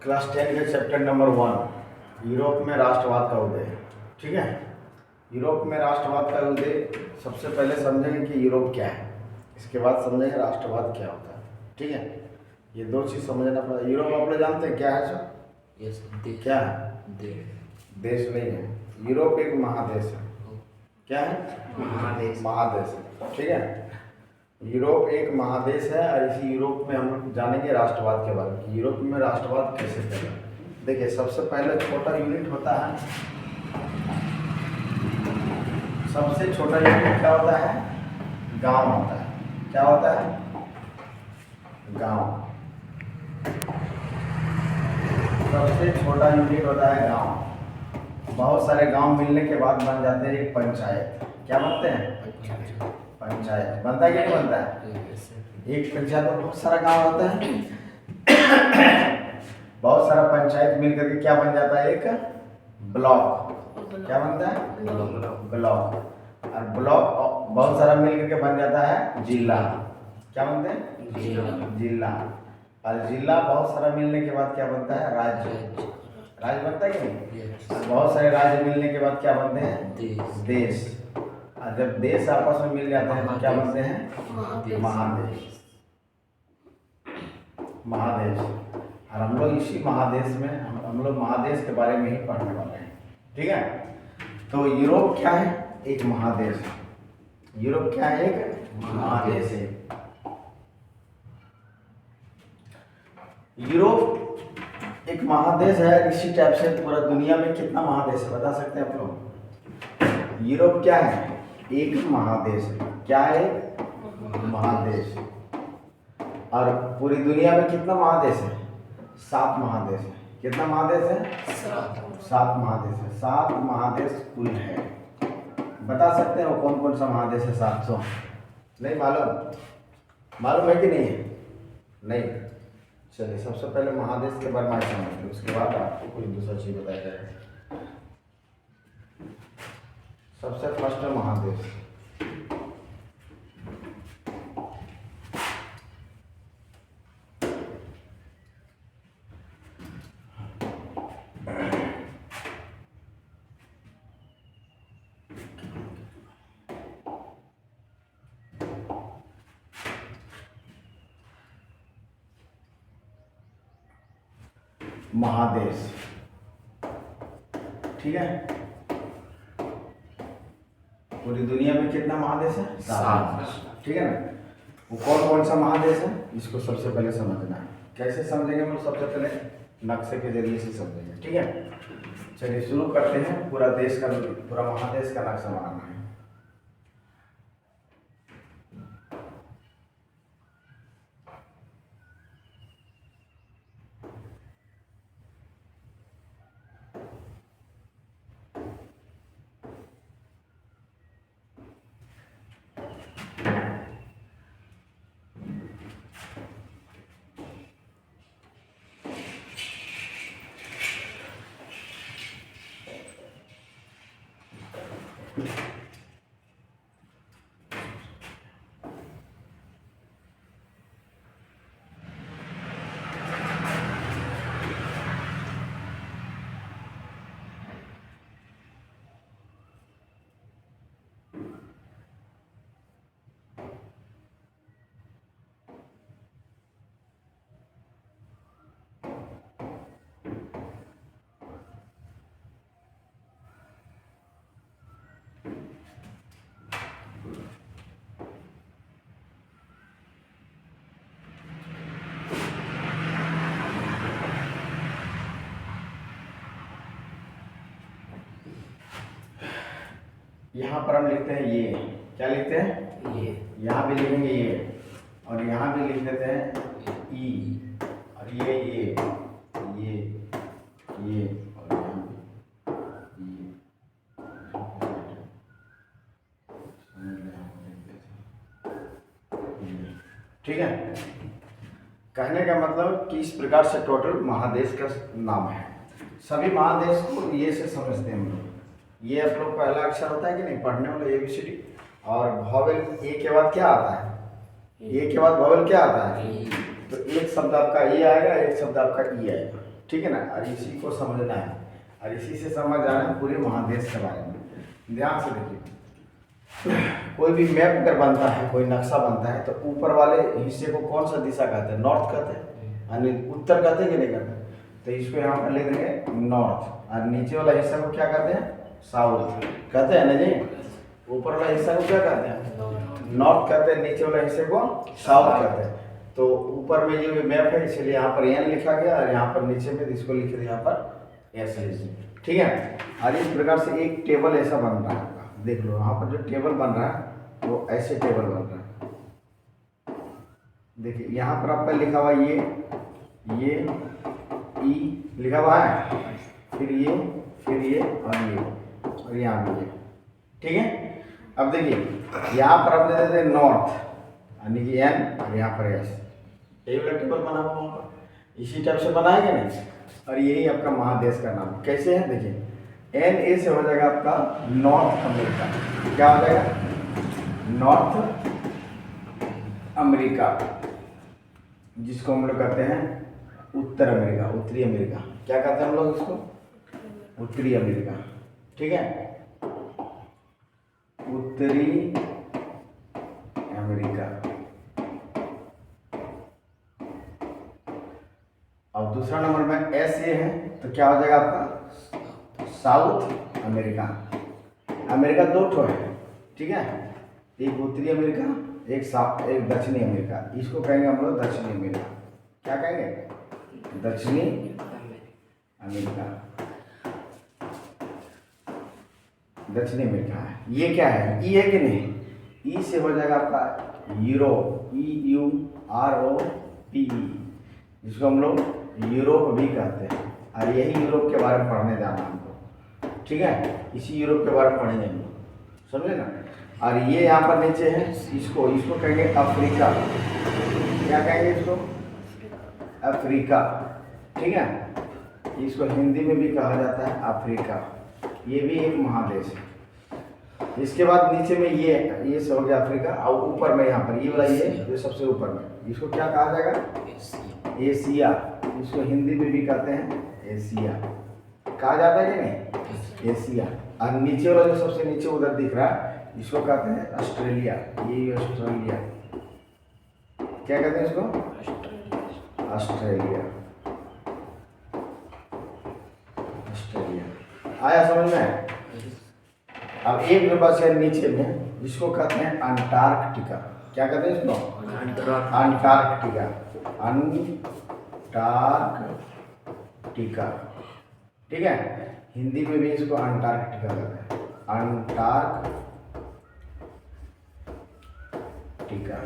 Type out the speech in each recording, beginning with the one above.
Class 10 के chapter number 1 Europe में राष्ट्रवाद का उदय। ठीक है, यूरोप में राष्ट्रवाद का उदय सबसे पहले समझेंगे कि यूरोप क्या है, इसके बाद समझेंगे राष्ट्रवाद क्या होता है। ठीक है, ये दो चीज़ समझना पड़ेगा। यूरोप आप लोग जानते हैं क्या है सर? यस, क्या है? देश नहीं है, यूरोप एक महादेश है। क्या है? महादेश। महादेश है। ठीक है, यूरोप एक महादेश है और इसी यूरोप में हम लोग जानेंगे राष्ट्रवाद के बारे में कि यूरोप में राष्ट्रवाद कैसे फैला। देखिए, सबसे पहले छोटा यूनिट होता है, सबसे छोटा यूनिट क्या होता है? गांव होता है। क्या होता है? गांव। सबसे छोटा यूनिट होता है गांव। बहुत सारे गांव मिलने के बाद बन जाते हैं एक पंचायत। क्या बनते हैं? पंचायत। बनता है कि नहीं बनता है? एक पंचायत में बहुत सारा गांव होता है, बहुत सारा पंचायत मिलकर के क्या बन जाता है? एक ब्लॉक। क्या बनता है? ब्लॉक। और ब्लॉक बहुत सारा मिलकर के बन जाता है जिला। क्या बनते हैं? जिला। और जिला बहुत सारा मिलने के बाद क्या बनता है? राज्य। राज्य बनता है कि नहीं? और बहुत सारे राज्य मिलने के बाद क्या बनते हैं? देश। और जब देश आपस में मिल जाते हैं तो क्या बनते हैं? महादेश। महादेश। और हम लोग इसी महादेश में हम लोग महादेश के बारे में ही पढ़ने वाले हैं। ठीक है, तो यूरोप क्या है? एक महादेश है। यूरोप क्या है? एक महादेश है। यूरोप एक महादेश है। इसी टाइप से पूरा दुनिया में कितना महादेश है बता सकते हैं आप लोग? यूरोप क्या है? एक महादेश है। क्या है? महादेश। और पूरी दुनिया में कितना महादेश है? 7 महादेश है। कितना महादेश है? 7 महादेश है। 7 महादेश कुल है। बता सकते हैं वो कौन कौन सा महादेश है? 700 नहीं मालूम? मालूम है कि नहीं है? नहीं। चलिए, सबसे पहले महादेश के बारे में समझते, उसके बाद आपको कोई दूसरा चीज बताया जाएगा। सबसे फर्स्ट है महादेश। महादेश। ठीक है, पूरी दुनिया में कितना महादेश है? 7। ठीक है ना? वो कौन कौन सा महादेश है इसको सबसे पहले समझना है। कैसे समझेंगे हम लोग? सबसे पहले नक्शे के जरिए से समझेंगे। ठीक है, चलिए शुरू करते हैं। पूरा देश का, पूरा महादेश का नक्शा बनाना है। यहाँ पर हम लिखते हैं ये। क्या लिखते हैं? ये। यहाँ भी लिखेंगे ये, और यहाँ भी लिख देते हैं ई, और ये ये और यहाँ भी ये। ठीक है, कहने का मतलब कि इस प्रकार से टोटल महादेश का नाम है। सभी महादेश को ये से समझते हैं हम लोग। ये आप लोग पहला अक्षर होता है कि नहीं पढ़ने वाला? ABCD। और वॉवेल ए के बाद क्या आता है? ए के बाद वॉवेल क्या आता है? तो एक शब्द आपका ए आएगा, एक शब्द आपका ई आएगा। ठीक है ना, और इसी को समझना है और इसी से समझ आना है पूरे महादेश के बारे में। ध्यान से देखिए, कोई भी मैप अगर बनता है, कोई नक्शा बनता है, तो ऊपर वाले हिस्से को कौन सा दिशा कहते हैं? नॉर्थ कहते हैं, यानी उत्तर कहते हैं कि नहीं कहते? तो इसको यहाँ पर ले देंगे नॉर्थ, और नीचे वाला हिस्सा को क्या कहते हैं? साउथ कहते हैं ना जी। ऊपर वाला हिस्सा को क्या कहते हैं? नॉर्थ कहते हैं, नीचे वाला हिस्से को साउथ कहते हैं। तो ऊपर में ये मैप है, इसलिए यहाँ पर एन लिखा गया और यहाँ पर नीचे में इसको लिख दिया यहाँ पर एस लिखिए, ठीक है। और इस प्रकार से एक टेबल ऐसा बन रहा है, देख लो यहाँ पर जो टेबल बन रहा है वो ऐसे टेबल बन रहा है। देखिए यहाँ पर आपका लिखा हुआ ये ई लिखा हुआ है, फिर ये और यहाँ भी ये, ठीक है। अब देखिए यहाँ पर आप दे देते हैं नॉर्थ, यानी कि एन, और यहाँ पर एस, यही वाला टेबल बना हुआ वहाँ पर, इसी टाइप से बनाएंगे ना। और यही आपका महादेश का नाम कैसे है, देखिए एन ए से हो जाएगा आपका नॉर्थ अमेरिका। क्या हो जाएगा? नॉर्थ अमेरिका, जिसको हम लोग कहते हैं उत्तर अमेरिका, उत्तरी अमेरिका। क्या कहते हैं हम लोग इसको? उत्तरी अमेरिका, ठीक है, उत्तरी अमेरिका। अब दूसरा नंबर में एस ए है, तो क्या हो जाएगा आपका? South America. अमेरिका दो ठो है, ठीक है, एक उत्तरी अमेरिका, एक दक्षिणी अमेरिका। इसको कहेंगे हम लोग दक्षिणी अमेरिका। क्या कहेंगे? दक्षिणी अमेरिका, दक्षिणी अमेरिका है। ये क्या है? ई है कि नहीं? ई से हो जाएगा आपका यूरोप, EUROP, जिसको हम लोग यूरोप भी कहते हैं। और यही यूरोप के बारे में पढ़ने जाना हमको, ठीक है, इसी यूरोप के बारे में पढ़ेंगे हम लोग, समझे ना। और ये यहाँ पर नीचे है, इसको कहेंगे अफ्रीका। क्या कहेंगे इसको? अफ्रीका, ठीक है। इसको हिंदी में भी कहा जाता है अफ्रीका। ये भी एक महादेश है। इसके बाद नीचे में ये से हो गया अफ्रीका, और ऊपर में यहाँ पर ये वाला ये जो सबसे ऊपर में, इसको क्या कहा जाएगा? एशिया। इसको हिंदी में भी कहते हैं एशिया, कहा जाता है कि नहीं? एशिया। और नीचे वाला जो सबसे नीचे उधर दिख रहा है, इसको कहते हैं ऑस्ट्रेलिया। ये ऑस्ट्रेलिया, क्या कहते हैं इसको? Australia, Australia. आया समझ में? अब एक जो बस है नीचे में, जिसको कहते हैं अंटार्कटिका। क्या कहते हैं इसको? अंटार्कटिका, अंटार्कटिका, ठीक है। हिंदी में भी इसको अंटार्कटिका कहते हैं, अंटार्कटिका,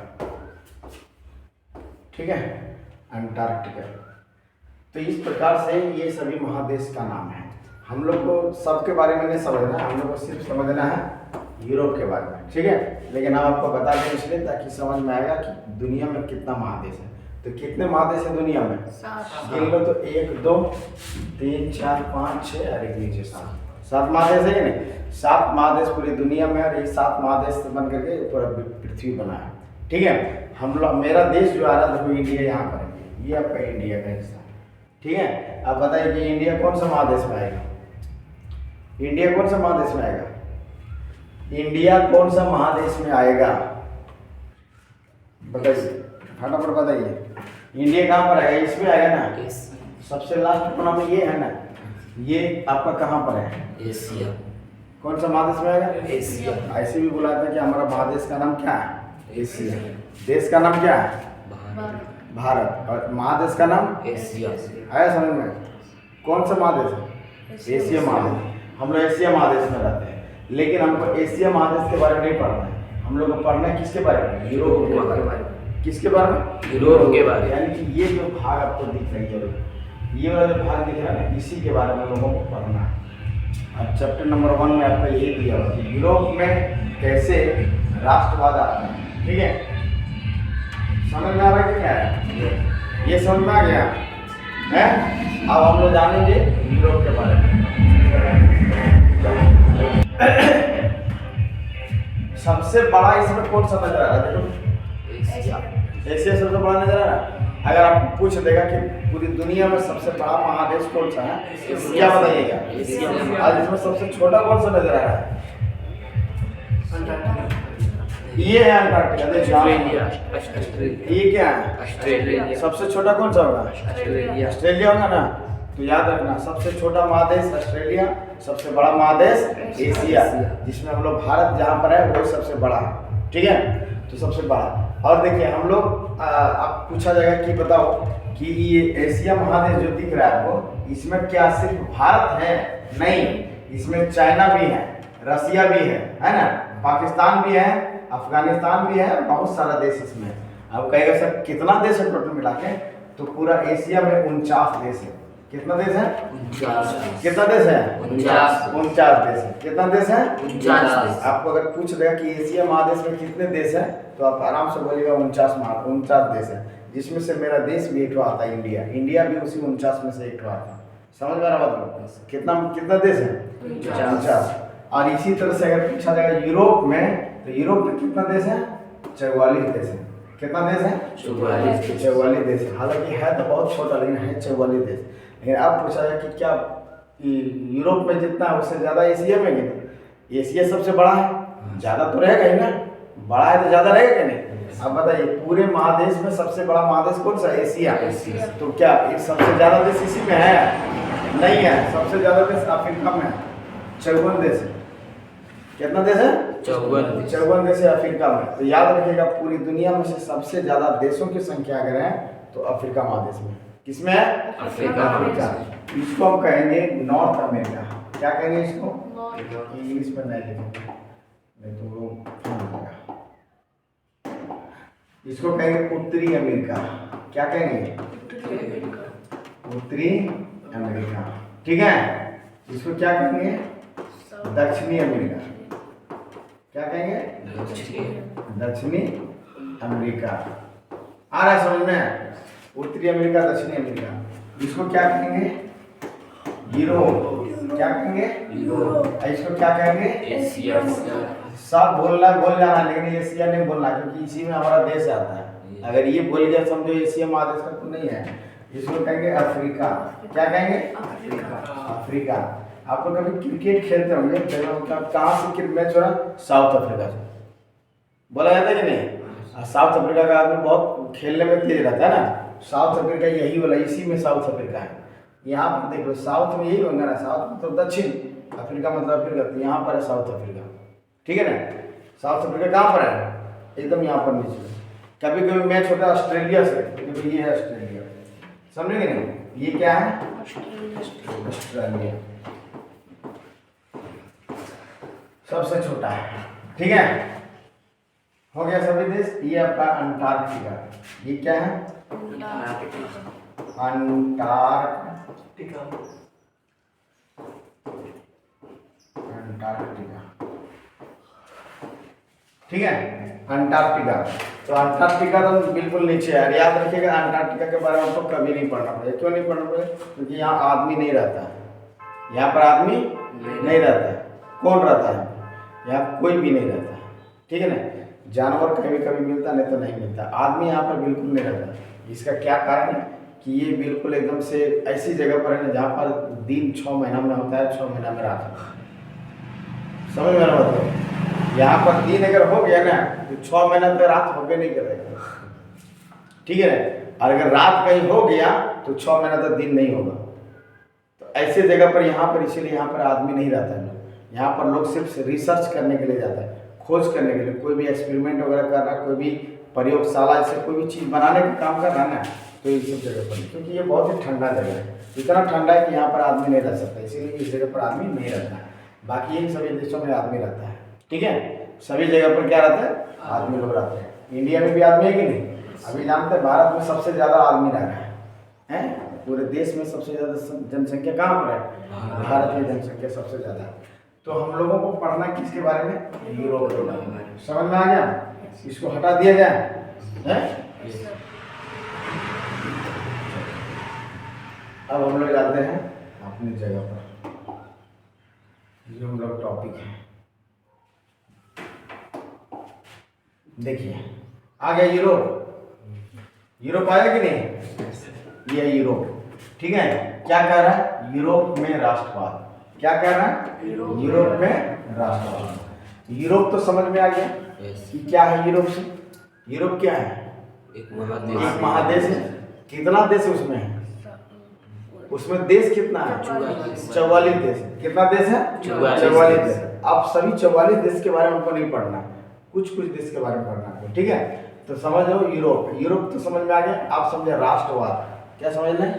ठीक है, अंटार्कटिका। तो इस प्रकार से ये सभी महादेश का नाम है। हम लोग को सबके बारे में नहीं समझना है, हम लोग को सिर्फ समझना है यूरोप के बारे में, ठीक है। लेकिन हम आपको बता दें इसलिए ताकि समझ में आएगा कि दुनिया में कितना महादेश है। तो कितने महादेश है दुनिया में? गिन लो तो 1 2 3 4 5 6 और एक नीचे 7 महादेश है कि नहीं? 7 महादेश पूरी दुनिया में, और ये 7 महादेश बन करके पूरा पृथ्वी बना है, ठीक है। हम लोग, मेरा देश जो आ रहा है देखो, इंडिया यहाँ पर है, ये आपका इंडिया का हिस्सा, ठीक है। अब बताइए कि इंडिया कौन सा महादेश में आएगा? इंडिया कौन सा महादेश में आएगा? इंडिया कौन सा महादेश में आएगा? बताइए, फटाफट बताइए। इंडिया कहाँ पर आएगा? इसमें आएगा ना, सबसे लास्ट कोना में ये है ना, ये आपका कहाँ पर है? एशिया। कौन सा महादेश में आएगा? एशिया। ऐसे भी बुलाते हैं कि हमारा महादेश का नाम क्या है? एशिया। देश का नाम क्या है? भारत। और महादेश का नाम? एशिया। आया समझ में? कौन सा महादेश है? एशिया महादेश। हम लोग एशिया महादेश में रहते हैं, लेकिन हमको एशिया महादेश के बारे में नहीं पढ़ना है। हम लोग को पढ़ना है किसके बारे में? यूरोप के बारे में। किसके बारे में? यूरोप के बारे में। यानी कि ये जो भाग आपको दिख रही है, ये वाला जो भाग दिख रहा है ना, इसी के बारे में लोगों को पढ़ना है। अब चैप्टर नंबर 1 में आपका यही दिया हुआ कि यूरोप में कैसे राष्ट्रवाद आता है, ठीक है। समझ में आ रहा है कि क्या है? ये समझ में आ गया है? अब हम लोग जानेंगे यूरोप के बारे में। सबसे बड़ा इसमें कौन सा नजर आ रहा है? देखो, एशिया। एशिया सबसे बड़ा नजर आ रहा है। अगर आपको पूछ देगा कि पूरी दुनिया में सबसे बड़ा महादेश कौन सा है, क्या बताइएगा? और इसमें सबसे छोटा कौन सा नजर आ रहा है? ये है अंटार्कटिका। ये क्या है? ऑस्ट्रेलिया। सबसे छोटा कौन सा होगा? ऑस्ट्रेलिया होगा ना। तो याद रखना, सबसे छोटा महादेश ऑस्ट्रेलिया, सबसे बड़ा महादेश एशिया, जिसमें हम लोग भारत जहाँ पर है वो सबसे बड़ा है। ठीक है, तो सबसे बड़ा। और देखिए हम लोग आप पूछा जाएगा कि बताओ कि ये एशिया महादेश जो दिख रहा है आपको, इसमें क्या सिर्फ भारत है? नहीं, इसमें चाइना भी है, रसिया भी है ना, पाकिस्तान भी है, अफगानिस्तान भी है, बहुत सारा देश इसमें। अब कहेगा सर कितना देश है टोटल मिला के? तो पूरा एशिया में 49 देश है। कितना देश है? 49। कितना देश है? 49 देश है। कितना देश है? 49। आपको अगर पूछ देगा कि एशिया महादेश में कितने देश है, तो आप आराम से बोलिएगा 49 देश है, जिसमें से मेरा देश भी एक आता है, इंडिया भी उसी 49 में से एक आता है। समझ में आ रहा बात? कितना देश है? 49। और इसी तरह से अगर पूछा जाएगा यूरोप में, तो यूरोप में कितना देश है? 44 देश है। कितना देश है? 44 देश है। हालांकि है तो बहुत छोटा, लेकिन है 44 देश। लेकिन अब पूछा जाए कि क्या यूरोप में जितना है उससे ज़्यादा एशिया में कि नहीं? एशिया सबसे बड़ा है, ज़्यादा तो रहेगा ही ना, बड़ा है तो ज़्यादा रहेगा कि नहीं? अब बताइए पूरे महादेश में सबसे बड़ा महादेश कौन सा? एशिया। तो क्या ये सबसे ज़्यादा देश इसी में है? नहीं है, सबसे ज़्यादा देश अफ्रीका में है, 54 देश है। कितना देश है? 54 देश है अफ्रीका में। तो याद रखिएगा पूरी दुनिया में से सबसे ज़्यादा देशों की संख्या अगर है तो अफ्रीका महादेश में। किसमें है? अफ्रीका। इसको हम कहेंगे नॉर्थ अमेरिका। क्या कहेंगे इसको? इंग्लिश में नहीं लिखेंगे, नहीं तो वो इसको कहेंगे उत्तरी अमेरिका। क्या कहेंगे? उत्तरी अमेरिका। ठीक है, इसको क्या कहेंगे? दक्षिणी अमेरिका। क्या कहेंगे? दक्षिणी अमेरिका। आ रहा है समझ में? उत्तरी अमेरिका, दक्षिणी अमेरिका। इसको क्या कहेंगे? यूरोप। क्या कहेंगे? यूरोप। इसको क्या कहेंगे? एशिया। सब बोल जाना, लेकिन एशिया नहीं बोलना, क्योंकि इसी में हमारा देश आता है। अगर ये बोल गया समझो एशिया महादेश का तो नहीं है। इसको कहेंगे अफ्रीका। क्या कहेंगे? अफ्रीका। आप लोग कभी क्रिकेट खेलते होंगे, कहाँ से क्रिकेट मैच हो रहा? साउथ अफ्रीका से बोला जाता है कि नहीं? साउथ अफ्रीका का आदमी बहुत खेलने में तेज रहता है ना। साउथ अफ्रीका यही बोला, इसी में साउथ अफ्रीका है। यहाँ पर देख लो, साउथ में यही होगा ना, साउथ मतलब दक्षिण अफ्रीका मतलब अफ्रीका, तो यहाँ पर है साउथ अफ्रीका। ठीक है ना? साउथ अफ्रीका कहाँ पर है? एकदम यहाँ पर नीचे। कभी कभी मैच होता है ऑस्ट्रेलिया से, तो ये है ऑस्ट्रेलिया। समझेंगे नहीं? ये क्या है? ऑस्ट्रेलिया सबसे छोटा है। ठीक है, हो गया सभी देश। ये आपका अंटार्कटिका। ये क्या है? अंटार्कटिका। ठीक है, अंटार्कटिका। तो अंटार्कटिका तो बिल्कुल नीचे है। याद रखिएगा अंटार्कटिका के बारे में आपको कभी नहीं पढ़ना पड़ेगा। क्यों नहीं पढ़ना पड़ेगा? क्योंकि यहाँ आदमी नहीं रहता है। यहाँ पर आदमी नहीं रहता है। कौन रहता है? यहाँ कोई भी नहीं रहता है। ठीक है ना? जानवर कभी कभी मिलता, नहीं तो नहीं मिलता। आदमी यहाँ पर बिल्कुल नहीं रहता। इसका क्या कारण है कि ये बिल्कुल एकदम से ऐसी जगह पर है ना जहाँ पर दिन 6 महीना में होता है, 6 महीना में रात होता है। समझ में आ रहा है? यहाँ पर दिन अगर हो गया ना तो 6 महीना तक रात होबे नहीं करेगा। ठीक है ना? और अगर रात कहीं हो गया तो 6 महीना तक दिन नहीं होगा। तो ऐसे जगह पर यहाँ पर, इसीलिए यहाँ पर आदमी नहीं रहता है। यहाँ पर लोग सिर्फ रिसर्च करने के लिए जाता है, खोज करने के लिए, कोई भी एक्सपेरिमेंट वगैरह कर रहा है, कोई भी प्रयोगशाला से कोई भी चीज़ बनाने का काम कर रहा है ना, तो इस सब जगह पर। क्योंकि ये बहुत ही ठंडा जगह है, इतना ठंडा है कि यहाँ पर आदमी नहीं रह सकता, इसीलिए इस जगह पर आदमी नहीं रहता है। बाकी इन सभी देशों में आदमी रहता है। ठीक है, सभी जगह पर क्या रहता है? आदमी लोग रहते हैं। इंडिया में भी आदमी है कि नहीं? अभी जानते हैं भारत में सबसे ज़्यादा आदमी रह रहा है। पूरे देश में सबसे ज़्यादा जनसंख्या कहाँ पर है? भारत में जनसंख्या सबसे ज़्यादा है। तो हम लोगों को पढ़ना किसके बारे में? यूरोप के बारे में। समझ में आ गया? इसको हटा दिया जाए। अब हम लोग जाते हैं अपनी जगह पर, जो हम लोग टॉपिक है। देखिए आ गया यूरोप। यूरोप आया कि नहीं? ये यूरोप, ठीक है। क्या कह रहा है? यूरोप में राष्ट्रवाद। क्या कह रहा है? यूरोप में राष्ट्रवाद। यूरोप तो समझ में आ गया कि क्या है यूरोप से। यूरोप क्या है? एक महादेश। एक महादेश है। कितना देश है उसमें? उसमें देश कितना है? 44 देश। कितना देश है? 44 देश। अब सभी 44 देश के बारे में हमको नहीं पढ़ना, कुछ कुछ देश के बारे में पढ़ना है, ठीक है। तो समझ लो यूरोप, यूरोप तो समझ में आ गया। आप समझे राष्ट्रवाद। क्या समझ लें?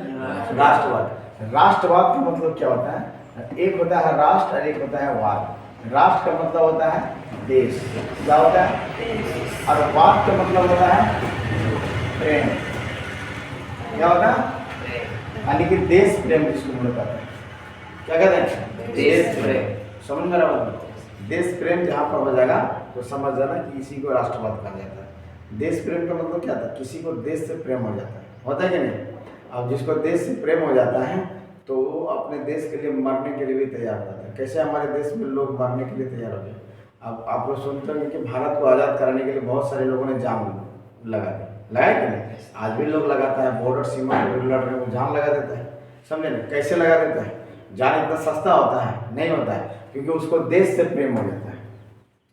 राष्ट्रवाद। राष्ट्रवाद का मतलब क्या होता है? एक होता है राष्ट्र और एक होता है वाद। राष्ट्र का मतलब होता है देश, क्या होता है? और वाद का मतलब होता है प्रेम। क्या होता है? यानी कि देश प्रेम जिसको हम लोग कहते हैं। क्या कहते हैं? देश प्रेम। समझ में रहा? देश प्रेम जहाँ पर हो जाएगा तो समझ जाना कि इसी को राष्ट्रवाद कहा जाता है। देश प्रेम का मतलब क्या था? किसी को देश से प्रेम हो जाता है, होता है कि नहीं? अब जिसको देश से प्रेम हो जाता है तो वो अपने देश के लिए मरने के लिए भी तैयार हो जाता है। कैसे हमारे देश में लोग मरने के लिए तैयार हो गए? अब आप लोग सुनते हैं कि भारत को आज़ाद कराने के लिए बहुत सारे लोगों ने जान लगा दी, लगाया कि नहीं? आज भी लोग लगाता है, बॉर्डर सीमा पर लड़ने को जान लगा देता है। समझे ना? कैसे लगा देता है? जान इतना सस्ता होता है? नहीं होता है, क्योंकि उसको देश से प्रेम हो जाता है।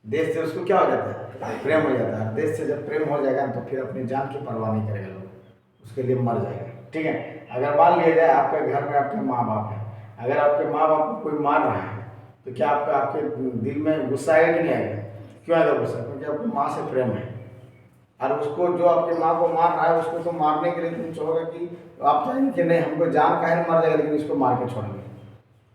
देश से उसको क्या हो जाता है? प्रेम हो जाता है। देश से जब प्रेम हो जाएगा तो फिर अपनी जान की परवाह नहीं करेगा, लोग उसके लिए मर जाएगा, ठीक है। अगर मान लिया जाए आपके घर में आपके माँ बाप हैं, अगर आपके माँ बाप को कोई मार रहा है तो क्या आपके दिल में गुस्सा आएगा कि नहीं आएगा? क्यों आएगा गुस्सा? क्योंकि आपको माँ से प्रेम है। और उसको जो आपके माँ को मार रहा है उसको तो मारने के लिए तुम चाहोगे कि आप चाहेंगे कि नहीं हमको जान काहे मर जाएगा लेकिन इसको मार के छोड़ेंगे।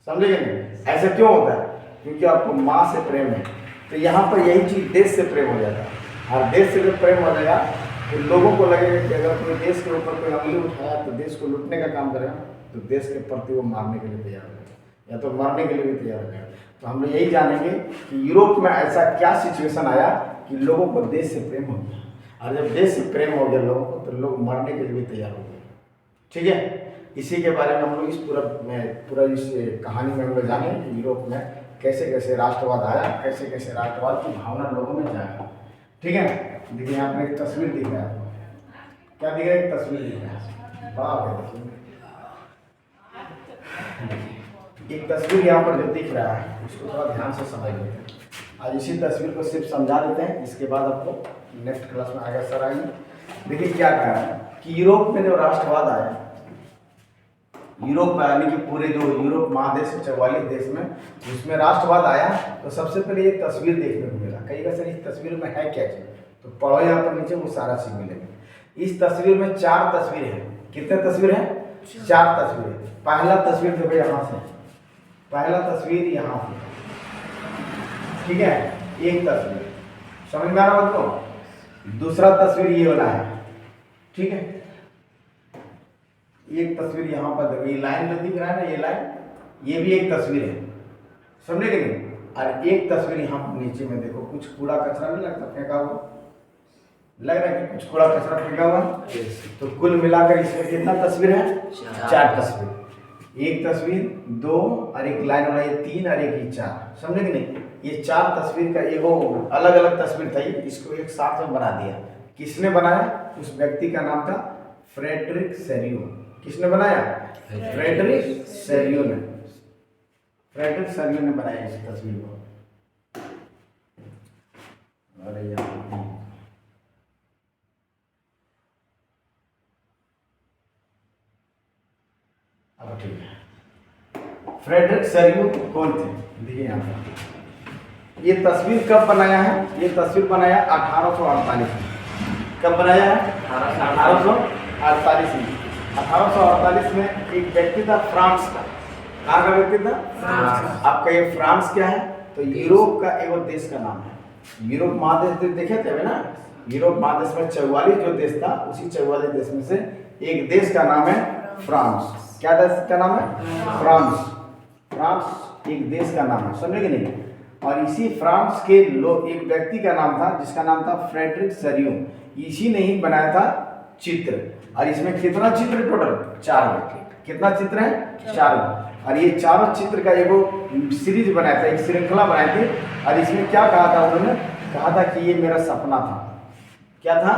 समझेंगे नहीं? ऐसा क्यों होता है? क्योंकि आपको माँ से प्रेम है। तो यहाँ पर यही चीज़ देश से प्रेम हो जाता है। और देश से जब प्रेम हो जाएगा तो लोगों को लगेगा कि अगर कोई देश के ऊपर कोई अंगली उठाया तो देश को लूटने का काम करेगा, तो देश के प्रति वो मारने के लिए तैयार हो जाएगा या तो मरने के लिए भी तैयार हो जाएगा। तो हम लोग यही जानेंगे कि यूरोप में ऐसा क्या सिचुएशन आया कि लोगों को देश से प्रेम हो गया, और जब देश से प्रेम हो गया लोगों को तो लोग मरने के लिए भी तैयार हो गए, ठीक है। इसी के बारे में हम लोग इस पूरा इस कहानी में हम लोग जाने कि यूरोप में कैसे कैसे राष्ट्रवाद आया, कैसे कैसे राष्ट्रवाद की भावना लोगों में जाएगा, ठीक है। देखिए यहाँ पर एक तस्वीर दिख रहा है आपको, क्या दिख रहा है? एक तस्वीर दिख रहा है, वाह। एक तस्वीर यहाँ पर जो दिख रहा है उसको थोड़ा ध्यान से समझ लेते हैं। आज इसी तस्वीर को सिर्फ समझा देते हैं, इसके बाद आपको नेक्स्ट क्लास में आगे सर आएंगे। देखिए क्या कह रहा है कि यूरोप में जो राष्ट्रवाद आया, यूरोप में यानी कि पूरे जो यूरोप महादेश के 44 देश में उसमें राष्ट्रवाद आया, तो सबसे पहले ये तस्वीर देखने को मिला। कई सर इस तस्वीर में है क्या चीज़? तो पढ़ो यहाँ पर नीचे वो सारा चीज़ मिलेगा। इस तस्वीर में 4 तस्वीर हैं। कितने तस्वीर हैं? 4 तस्वीर। पहला तस्वीर देखो यहाँ से, पहला तस्वीर यहाँ से, ठीक है, एक तस्वीर समझ में आ रहा हो? दूसरा तस्वीर ये वाला है, ठीक है। एक तस्वीर यहाँ पर देखो, ये लाइन में दिख रहा है ना, ये लाइन, ये भी एक तस्वीर है, समझे कि नहीं? और एक तस्वीर यहाँ पर नीचे में देखो, कुछ कूड़ा कचरा नहीं लगता फेंका हुआ, लग रहा है कि कुछ कूड़ा कचरा फेंका हुआ। तो कुल मिलाकर इसमें कितना तस्वीर है? 4 तस्वीर। एक तस्वीर, 2 और एक लाइन वाला, ये 3 और एक 4, समझे कि नहीं? ये 4 तस्वीर का एगो अलग अलग तस्वीर था, इसको एक साथ में बना दिया। किसने बनाया? उस व्यक्ति का नाम था फ्रेडरिक सेरियो। किसने बनाया? फ्रेडरिक सेरियो ने। फ्रेडरिक सेरियो ने बनाया इस तस्वीर को। अरे यार, अब ठीक है। फ्रेडरिक सेरियो कौन थे? देखिए यहाँ पर ये तस्वीर कब बनाया है? ये तस्वीर बनाया 1848 में। कब बनाया है? 1848 में। 1848 में एक व्यक्ति था फ्रांस का। कहाँ का व्यक्ति था? फ्रांस। आपका ये फ्रांस क्या है? तो यूरोप का एक देश का नाम है। यूरोप महादेश देखे थे ना, यूरोप महादेश में 44 जो देश था, उसी 44 देश में से एक देश का नाम है फ्रांस। क्या देश का नाम है? फ्रांस। फ्रांस एक देश का नाम है, समझे कि नहीं? और इसी फ्रांस के एक व्यक्ति का नाम था जिसका नाम था फ्रेडरिक सेरियो। इसी ने ही बनाया था चित्र। और इसमें कितना चित्र टोटल? 4। कितना चित्र है? 4। और ये चारों चित्र का एगो सीरीज बनाया था, एक श्रृंखला बनाई थी। और इसमें क्या कहा था उन्होंने? कहा था कि ये मेरा सपना था। क्या था?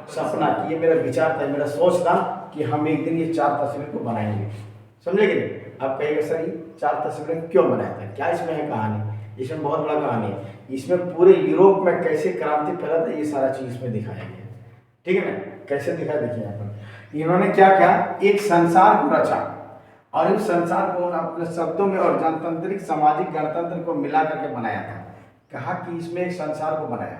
सपना कि ये मेरा विचार था, मेरा सोच था कि हम एक दिन ये 4 तस्वीर को बनाएंगे। समझे कि नहीं? आप कहेंगे सर ये 4 तस्वीरें क्यों बनाया था, क्या इसमें है कहानी? इसमें बहुत बड़ा कहानी है। इसमें पूरे यूरोप में कैसे क्रांति फैला था ये सारा चीज़ इसमें दिखाया गया है। ठीक है ना? कैसे दिखाया देखिए यहाँ पर। इन्होंने क्या किया, एक संसार को रचा और इस संसार को अपने शब्दों में और जनतांत्रिक सामाजिक गणतंत्र को मिला करके बनाया था। कहा कि इसमें एक संसार को बनाया,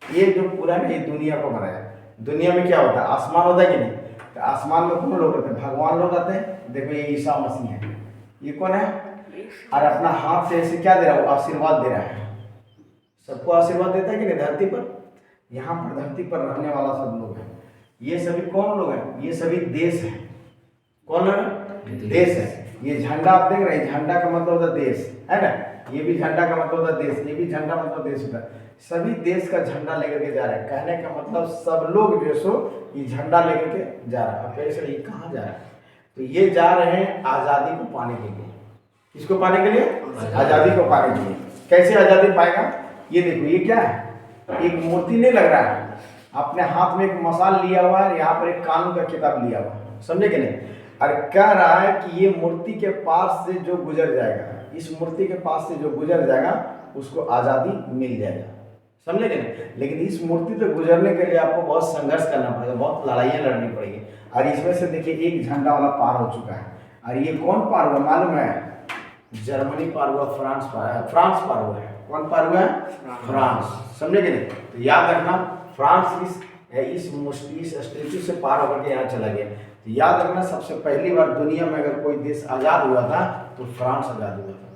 ये जो पूरा है ये दुनिया को बनाया। दुनिया में क्या होता है, आसमान होता है कि नहीं? तो आसमान में कौन लोग रहते हैं? भगवान लोग रहते हैं। देखो ये ईसा मसीह है, ये कौन है? और अपना हाथ से ऐसे क्या दे रहा है, वो आशीर्वाद दे रहा है। सबको आशीर्वाद देता है कि नहीं धरती पर? यहाँ पर धरती पर रहने वाला सब लोग हैं। ये सभी कौन लोग हैं? ये सभी देश हैं। कौन है? देश है। ये झंडा आप देख रहे हैं, झंडा का मतलब होता है देश, है ना? ये भी झंडा का मतलब होता है देश, ये भी झंडा मतलब देश होता है। सभी देश का झंडा लेकर के जा रहे हैं। कहने का मतलब सब लोग जो सो ये झंडा लेकर के जा रहा है। अब कैसे ये कहाँ जा रहा है? तो ये जा रहे हैं आज़ादी को पाने के लिए। किसको पाने के लिए? आज़ादी को पाने के लिए। कैसे आज़ादी पाएगा? ये देखो, ये क्या है? एक मूर्ति नहीं लग रहा है, अपने हाथ में एक मसाल लिया हुआ है, यहाँ पर एक कानून का किताब लिया हुआ है। समझे कि नहीं? और कह रहा है कि ये मूर्ति के पास से जो गुजर जाएगा, इस मूर्ति के पास से जो गुजर जाएगा उसको आज़ादी मिल जाएगा। समझे कि नहीं? लेकिन इस मूर्ति से गुजरने के लिए आपको बहुत संघर्ष करना पड़ेगा, बहुत लड़ाइयाँ लड़नी पड़ेगी। और इसमें से देखिए एक झंडा वाला पार हो चुका है। और ये कौन पार हुआ मालूम है? जर्मनी पार हुआ, फ्रांस पार हुआ है। कौन पार हुआ है? फ्रांस। समझे कि नहीं? तो याद रखना, फ्रांस इस स्टेचू से पार होकर के यहाँ चला गया। तो याद रखना, सबसे पहली बार दुनिया में अगर कोई देश आज़ाद हुआ था तो फ्रांस आज़ाद हुआ था।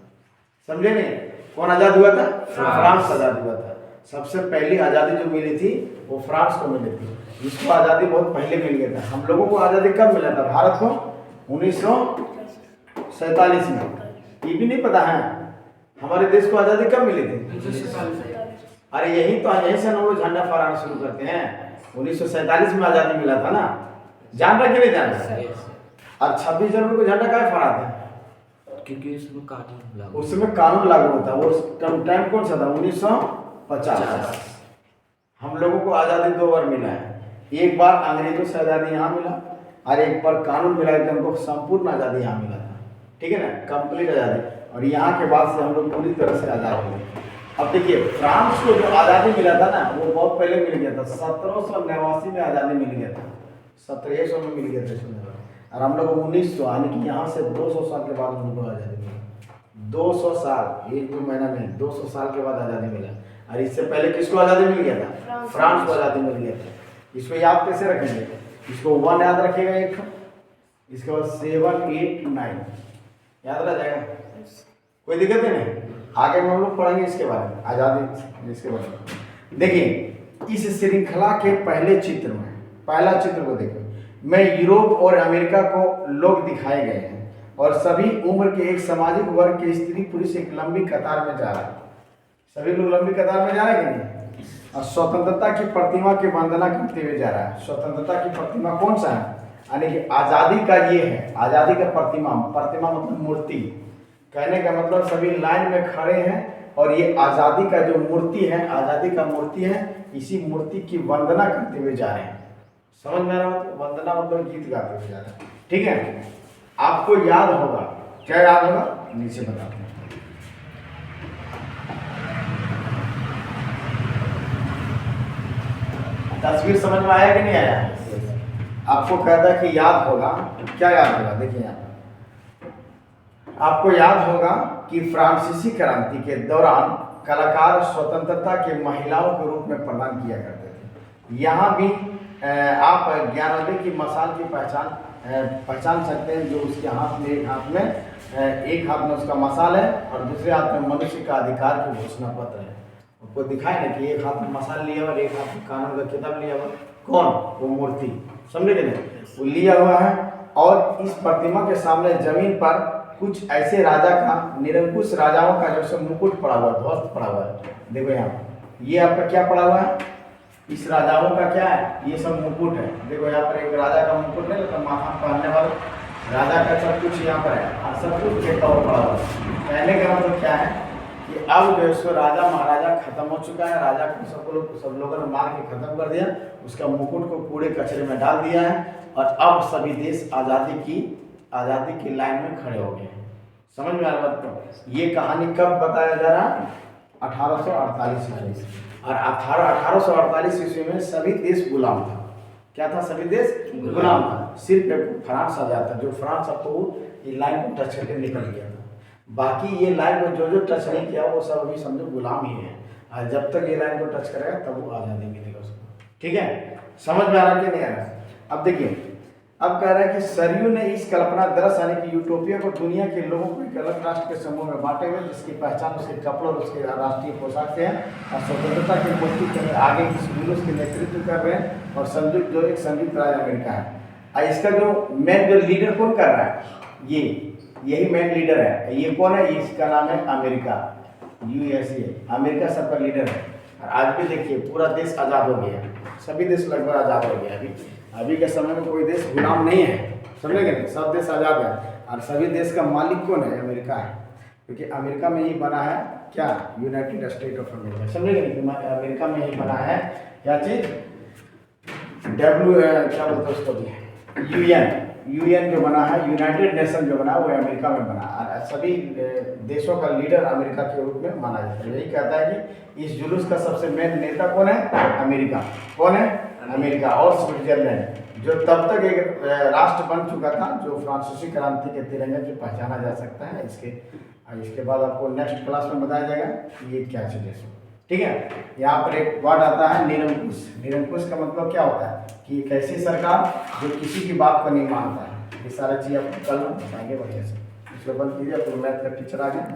समझे नहीं? कौन आज़ाद हुआ था? फ्रांस आज़ाद हुआ था। सबसे पहली आज़ादी जो मिली थी वो फ्रांस को मिली थी। इसको आज़ादी बहुत पहले मिल गया था। हम लोगों को आज़ादी कब मिला था भारत को? 1947 में। ये भी नहीं पता है हमारे देश को आज़ादी कब मिली थी? अरे यही से हम लोग झंडा फहराना शुरू करते हैं। 1947 में आज़ादी मिला था ना, जान रहे कि नहीं जान रहे? और 26 जनवरी को झंडा क्या फहराते हैं? क्योंकि उसमें कानून लागू, उस समय कानून लागू होता है। वो टाइम कौन सा था? 1950। हम लोगों को आज़ादी 2 बार मिला है। एक बार अंग्रेजों से आज़ादी यहाँ मिला और एक बार कानून मिला कि हमको संपूर्ण आज़ादी यहाँ मिला था। ठीक है ना, कंप्लीट आज़ादी। और यहाँ के बाद से हम लोग पूरी तरह से आज़ाद हो गए। अब देखिए, फ्रांस को जो आज़ादी मिला था ना वो बहुत पहले मिल गया था। 1789 में आज़ादी मिल गया था, 1700 में मिल गया था। और हम लोग 1900 यानी कि यहाँ से 200 साल के बाद हम लोग को आज़ादी मिला। 200 साल, 1-2 महीना नहीं, 200 साल के बाद आज़ादी मिला। और इससे पहले किसको आज़ादी मिल गया था? फ्रांस को आज़ादी मिल गया था। इसको याद कैसे रखेंगे? इसको 1 याद रखिएगा एक, इसके बाद 7, 8, 9 याद रह जाएगा, कोई दिक्कत नहीं। आगे में हम लोग पढ़ेंगे इसके बारे में, आज़ादी इसके बारे में। देखिए इस श्रृंखला के पहले चित्र में, पहला चित्र को देखिए, में यूरोप और अमेरिका को लोग दिखाए गए हैं और सभी उम्र के एक सामाजिक वर्ग के स्त्री पुरुष एक लंबी कतार में जा रहे हैं। सभी लोग लंबी कतार में जा रहे हैं कि नहीं? और स्वतंत्रता की प्रतिमा की वंदना करते हुए जा रहा है। स्वतंत्रता की प्रतिमा कौन सा है? यानी कि आज़ादी का ये है, आज़ादी का प्रतिमा मतलब मूर्ति। कहने का मतलब सभी लाइन में खड़े हैं और ये आज़ादी का जो मूर्ति है, आज़ादी का मूर्ति है, इसी मूर्ति की वंदना करते हुए जा रहे हैं। समझ में आ रहा है? वंदना मतलब गीत गाते हुए जा रहे हैं। ठीक है, आपको याद होगा, क्या याद होगा नीचे बताते हैं। तस्वीर समझ में आया कि नहीं आया? आपको कहता है कि याद होगा, क्या याद होगा? देखिए यहाँ आपको याद होगा कि फ्रांसीसी क्रांति के दौरान कलाकार स्वतंत्रता के महिलाओं के रूप में प्रदान किया करते थे। यहाँ भी आप ज्ञानोदय की मसाल की पहचान सकते हैं, जो उसके हाथ में एक हाथ में उसका मसाल है और दूसरे हाथ में मनुष्य का अधिकार की घोषणा पत्र है। आपको दिखाए ना कि एक हाथ में मसाल लिया हुआ और एक हाथ में कानून का किताब लिया हुआ। कौन? वो मूर्ति। समझे कि नहीं? वो लिया हुआ है और इस प्रतिमा के सामने जमीन पर कुछ ऐसे राजा का, निरंकुश राजाओं का जो सब मुकुट पड़ा हुआ, ध्वस्त पड़ा हुआ है। देखो यहाँ ये आपका क्या पड़ा हुआ है? इस राजाओं का क्या है? ये सब मुकुट है। देखो यहाँ पर एक राजा का मुकुट नहीं, तो माथा पहनने वाला राजा का सब कुछ यहाँ पर है और सब कुछ फेंका हुआ पड़ा हुआ है। कहने का मतलब क्या है कि अब जो है सो राजा महाराजा खत्म हो चुका है, राजा को सब लोगों ने मार के खत्म कर दिया, उसका मुकुट को कूड़े कचरे में डाल दिया है, और अब सभी देश आज़ादी की लाइन में खड़े हो गए हैं। समझ में आ रहा बात को? ये कहानी कब बताया जा रहा है? 1848 ईस्वी। और 1848 ईस्वी में सभी देश गुलाम था। क्या था? सभी देश गुलाम था। सिर्फ एक फ्रांस आजाद था, जो फ्रांस आपको ये लाइन को टच करके निकल गया था। बाकी ये लाइन को जो टच नहीं किया वो सब अभी समझो गुलाम ही है, और जब तक ये लाइन को टच करेगा तब वो आज़ादी मिलेगा उसको। ठीक है, समझ में आ रहा कि नहीं आ रहा? अब देखिए, अब कह रहा है कि सरयू ने इस कल्पना दरस यानी कि यूटोपिया को दुनिया के लोगों को एक अलग राष्ट्र के समूह में बांटे हुए, जिसकी पहचान उसके कपड़ों और उसके राष्ट्रीय पोशाक से है, और स्वतंत्रता की मूर्ति के आगे इस जुलूस के नेतृत्व कर रहे हैं, और संयुक्त राज्य अमेरिका है। और इसका जो मेन जो लीडर कौन कर रहा है? यही मेन लीडर है। ये कौन है? इसका नाम है अमेरिका, USA। अमेरिका सबका लीडर है। और आज भी देखिए पूरा देश आज़ाद हो गया, सभी देश लगभग आज़ाद हो गया। अभी के समय में कोई देश गुलाम नहीं है, समझेंगे नहीं, सब देश आज़ाद है। और सभी देश का मालिक कौन है? अमेरिका है, क्योंकि अमेरिका में ही बना है क्या? United state of America. समझेंगे नहीं, अमेरिका में ही बना है क्या चीज़? क्या बोलते हैं उसको? यूएन जो बना है, यूनाइटेड नेशन जो बना है, वो अमेरिका में बना है। सभी देशों का लीडर अमेरिका के रूप में माना जाता है। यही कहता है कि इस जुलूस का सबसे मेन नेता कौन है? अमेरिका। कौन है? अमेरिका। और स्विट्जरलैंड, जो तब तक एक राष्ट्र बन चुका था, जो फ्रांसीसी क्रांति के तिरंगे से पहचाना जा सकता है। इसके बाद आपको नेक्स्ट क्लास में बताया जाएगा कि ये क्या चीज़ है। ठीक है, यहाँ पर एक वर्ड आता है निरंकुश। निरंकुश का मतलब क्या होता है? कि एक ऐसी सरकार जो किसी की बात को नहीं मानता है। ये सारा चीज़ आपको कल बताएंगे बढ़िया से। इसको बंद कीजिए, तो मैथ का टीचर आ गया।